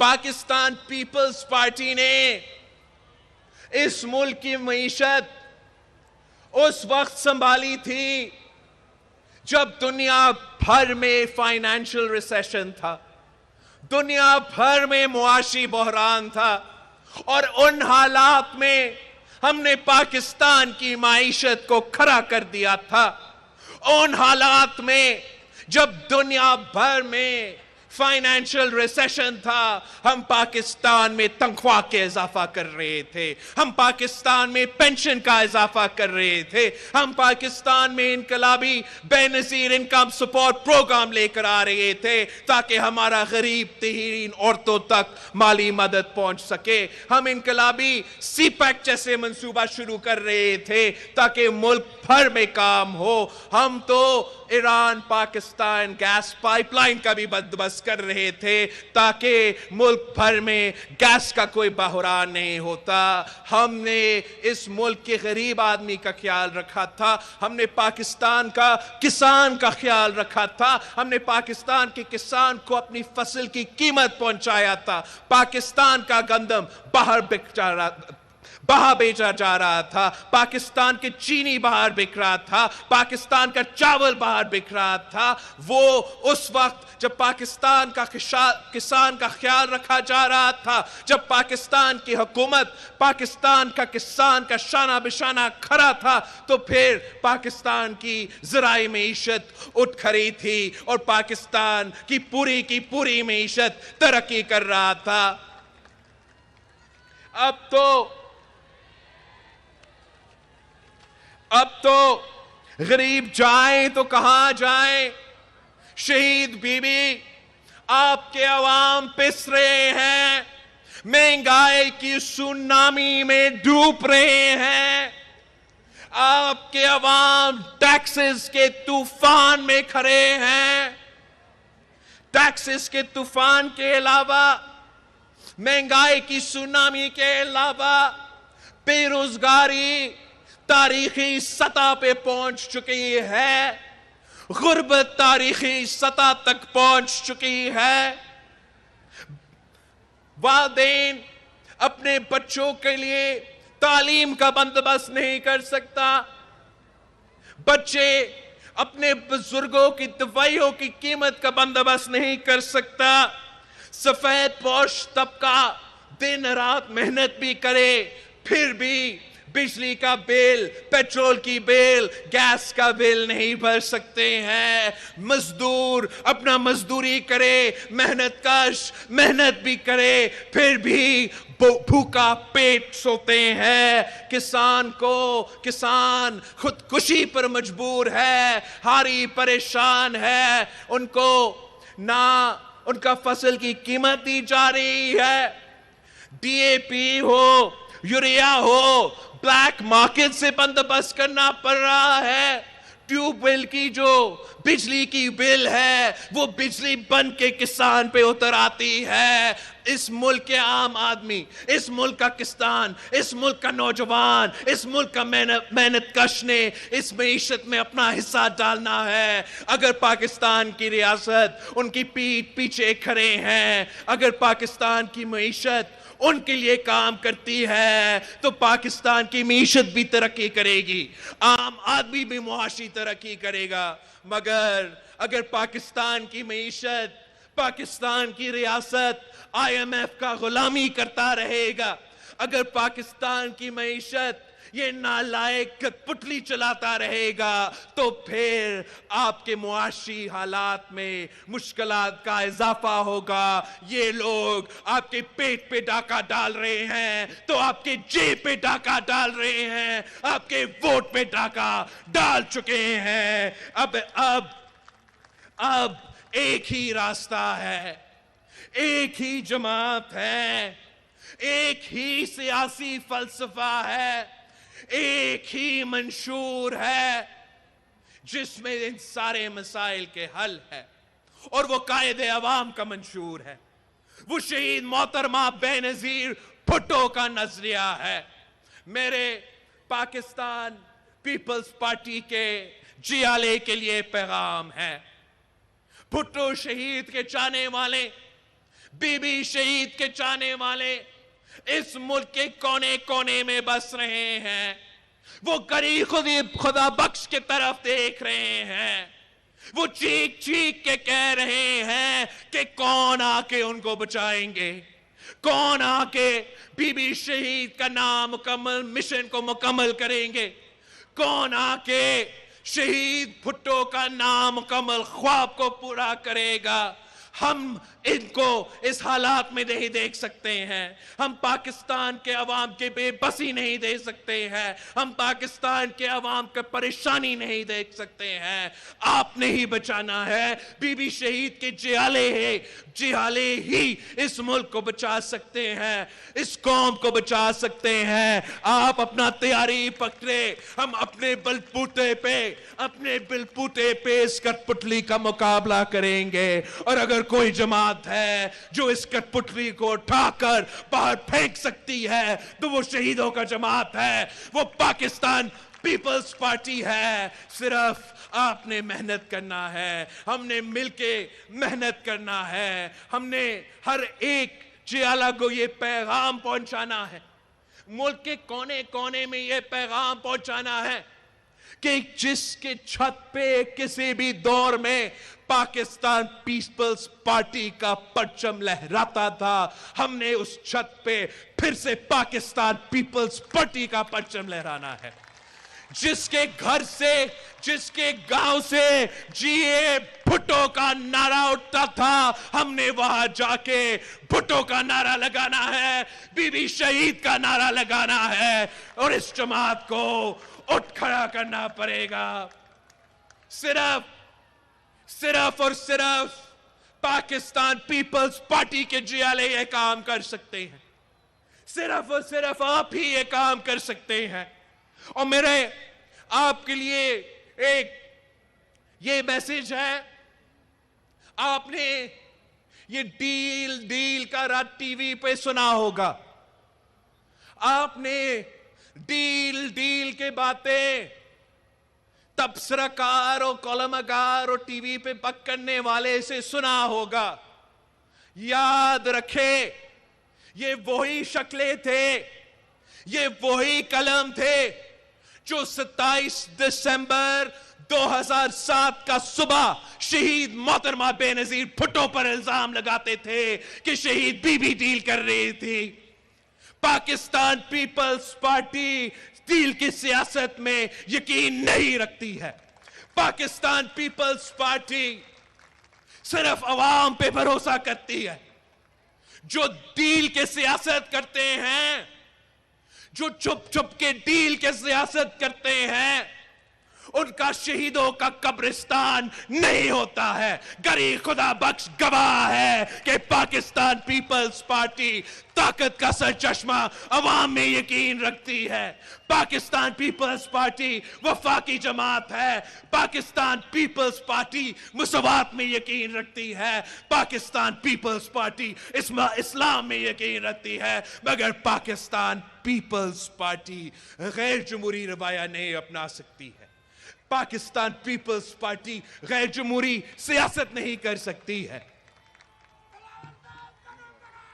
Pakistan peoples party ने इस मुल्क की मईशत उस वक्त संभाली थी जब दुनिया भर में फाइनेंशियल रिसेशन था, दुनिया भर में मुआशी बहरान था, और उन हालात में हमने पाकिस्तान की माईशत को खड़ा कर दिया था। उन हालात में जब दुनिया भर में फाइनेंशियल रिसेशन था, हम पाकिस्तान में तनख्वाह के इजाफा कर रहे थे, हम पाकिस्तान में पेंशन का इजाफा कर रहे थे, हम पाकिस्तान में इनकलाबी बेनजीर इनकम सपोर्ट प्रोग्राम लेकर आ रहे थे ताकि हमारा गरीब तहीन औरतों तक माली मदद पहुंच सके। हम इनकलाबी सीपैक जैसे मंसूबा शुरू कर रहे थे ताकि मुल्क भर में काम हो। हम तो ईरान पाकिस्तान गैस पाइपलाइन का भी बंदोबस्त कर रहे थे ताकि मुल्क भर में गैस का कोई बहरान नहीं होता। हमने इस मुल्क के गरीब आदमी का ख्याल रखा था, हमने पाकिस्तान का किसान का ख्याल रखा था, हमने पाकिस्तान के किसान को अपनी फसल की कीमत पहुंचाया था। पाकिस्तान का गंदम बाहर बेचा जा रहा था, पाकिस्तान के चीनी बाहर बिक रहा था, पाकिस्तान का चावल बाहर बिक रहा था। वो उस वक्त जब पाकिस्तान का किसान का ख्याल रखा जा रहा था, जब पाकिस्तान की हुकूमत पाकिस्तान का किसान का शाना बिशाना खड़ा था, तो फिर पाकिस्तान की ज़राई मईशत उठ खड़ी थी और पाकिस्तान की पूरी मईशत तरक्की कर रहा था। अब तो गरीब जाए तो कहां जाए। शहीद बीबी, आपके अवाम पिस रहे हैं, महंगाई की सुनामी में डूब रहे हैं। आपके अवाम टैक्सेस के तूफान में खड़े हैं। टैक्सेस के तूफान के अलावा, महंगाई की सुनामी के अलावा, बेरोजगारी तारीखी सतह पे पहुंच चुकी है, गुर्बत तारीखी सतह तक पहुंच चुकी है। वालिदैन अपने बच्चों के लिए तालीम का बंदोबस्त नहीं कर सकता, बच्चे अपने बुजुर्गों की दवाइयों की कीमत का बंदोबस्त नहीं कर सकता। सफेद पोश तबका दिन रात मेहनत भी करे, फिर भी बिजली का बिल, पेट्रोल की बिल, गैस का बिल नहीं भर सकते हैं। मजदूर अपना मजदूरी करे, मेहनत भी करे, फिर भी भूखा पेट सोते हैं। किसान खुदकुशी पर मजबूर है, हारी परेशान है। उनको ना उनका फसल की कीमत दी जा रही है, डीएपी हो, यूरिया हो, ब्लैक मार्केट से बंदोबस्त करना पड़ रहा है। ट्यूबवेल की जो बिजली की बिल है, वो बिजली बन के किसान पे उतर आती है। इस मुल्क के आम आदमी, इस मुल्क का किसान, इस मुल्क का नौजवान, इस मुल्क का मेहनत कश ने इस मईशत में अपना हिस्सा डालना है। अगर पाकिस्तान की रियासत उनकी पीठ पीछे खड़े हैं, अगर पाकिस्तान की मईशत उनके लिए काम करती है, तो पाकिस्तान की मईशत भी तरक्की करेगी, आम आदमी भी मुआशी तरक्की करेगा। मगर अगर पाकिस्तान की मईशत, पाकिस्तान की रियासत IMF का गुलामी करता रहेगा, अगर पाकिस्तान की मईशत ये नालायक कठपुतली चलाता रहेगा, तो फिर आपके मुआशी हालात में मुश्किलात का इजाफा होगा। ये लोग आपके पेट पे डाका डाल रहे हैं तो आपके जेब पे डाका डाल रहे हैं, आपके वोट पे डाका डाल चुके हैं। अब एक ही रास्ता है, एक ही जमात है, एक ही सियासी फलसफा है, एक ही मंशूर है जिसमें इन सारे मसाइल के हल है, और वो कायदे अवाम का मंशूर है, वो शहीद मोहतरमा बेनजीर भुट्टो का नजरिया है। मेरे पाकिस्तान पीपल्स पार्टी के जियाले के लिए पैगाम है, भुट्टो शहीद के चाहने वाले बीबी शहीद के चाहने वाले इस मुल्क के कोने कोने में बस रहे हैं। वो गरीब खुदा बख्श की तरफ देख रहे हैं। वो चीख चीख के कह रहे हैं कि कौन आके उनको बचाएंगे, कौन आके बीबी शहीद का नाम मुकम्मल मिशन को मुकम्मल करेंगे, कौन आके शहीद भुट्टो का नाम मुकम्मल ख्वाब को पूरा करेगा। हम इनको इस हालात में नहीं देख सकते हैं। हम पाकिस्तान के अवाम के बेबसी नहीं दे सकते हैं। हम पाकिस्तान के अवाम का परेशानी नहीं देख सकते हैं। आपने ही बचाना है। बीबी शहीद के जियाले है, जियाले ही इस मुल्क को बचा सकते हैं, इस कौम को बचा सकते हैं। आप अपना तैयारी पकड़े, हम अपने बलबूते पे इस कठपुतली का मुकाबला करेंगे। और अगर कोई जमात है जो इस कठपुतली को उठाकर बाहर फेंक सकती है तो वो शहीदों का जमात है, वो पाकिस्तान पीपल्स पार्टी है। सिर्फ आपने मेहनत करना है, हमने मिलके मेहनत करना है। हमने हर एक जियाला को ये पैगाम पहुंचाना है, मुल्क के कोने कोने में ये पैगाम पहुंचाना है कि जिसके छत पे किसी भी दौर में पाकिस्तान पीपल्स पार्टी का परचम लहराता था, हमने उस छत पे फिर से पाकिस्तान पीपल्स पार्टी का परचम लहराना है। जिसके घर से, जिसके गांव से जीए भुट्टो का नारा उठता था, हमने वहां जाके भुट्टो का नारा लगाना है, बीबी शहीद का नारा लगाना है और इस जमात को उठ खड़ा करना पड़ेगा। सिर्फ और सिर्फ पाकिस्तान पीपल्स पार्टी के जियाले ये काम कर सकते हैं। सिर्फ और सिर्फ आप ही ये काम कर सकते हैं। और मेरे आपके लिए एक ये मैसेज है, आपने ये डील का रात टीवी पे सुना होगा। आपने डील के बातें तबसराकार और कॉलमकार और टीवी पे बक करने वाले से सुना होगा। याद रखे, ये वही शक्लें थे, ये वही कलम थे जो 27 दिसंबर 2007 का सुबह शहीद मोहतरमा बेनजीर भुट्टो पर इल्जाम लगाते थे कि शहीद बीबी डील कर रही थी। पाकिस्तान पीपल्स पार्टी डील की सियासत में यकीन नहीं रखती है। पाकिस्तान पीपल्स पार्टी सिर्फ अवाम पे भरोसा करती है। जो डील के सियासत करते हैं, जो चुप चुप के डील के सियासत करते हैं, उनका शहीदों का कब्रिस्तान नहीं होता है। गरीब खुदा बख्श गवाह है कि पाकिस्तान पीपल्स पार्टी ताकत का सर चश्मा अवाम में यकीन रखती है। पाकिस्तान पीपल्स पार्टी वफाकी जमात है। पाकिस्तान पीपल्स पार्टी मुसवात में यकीन रखती है। पाकिस्तान पीपल्स पार्टी इस्लाम में यकीन रखती है। मगर पाकिस्तान पीपल्स पार्टी गैर जमहूरी रवाया नहीं अपना सकती है। पाकिस्तान पीपल्स पार्टी गैर जमहूरी सियासत नहीं कर सकती है।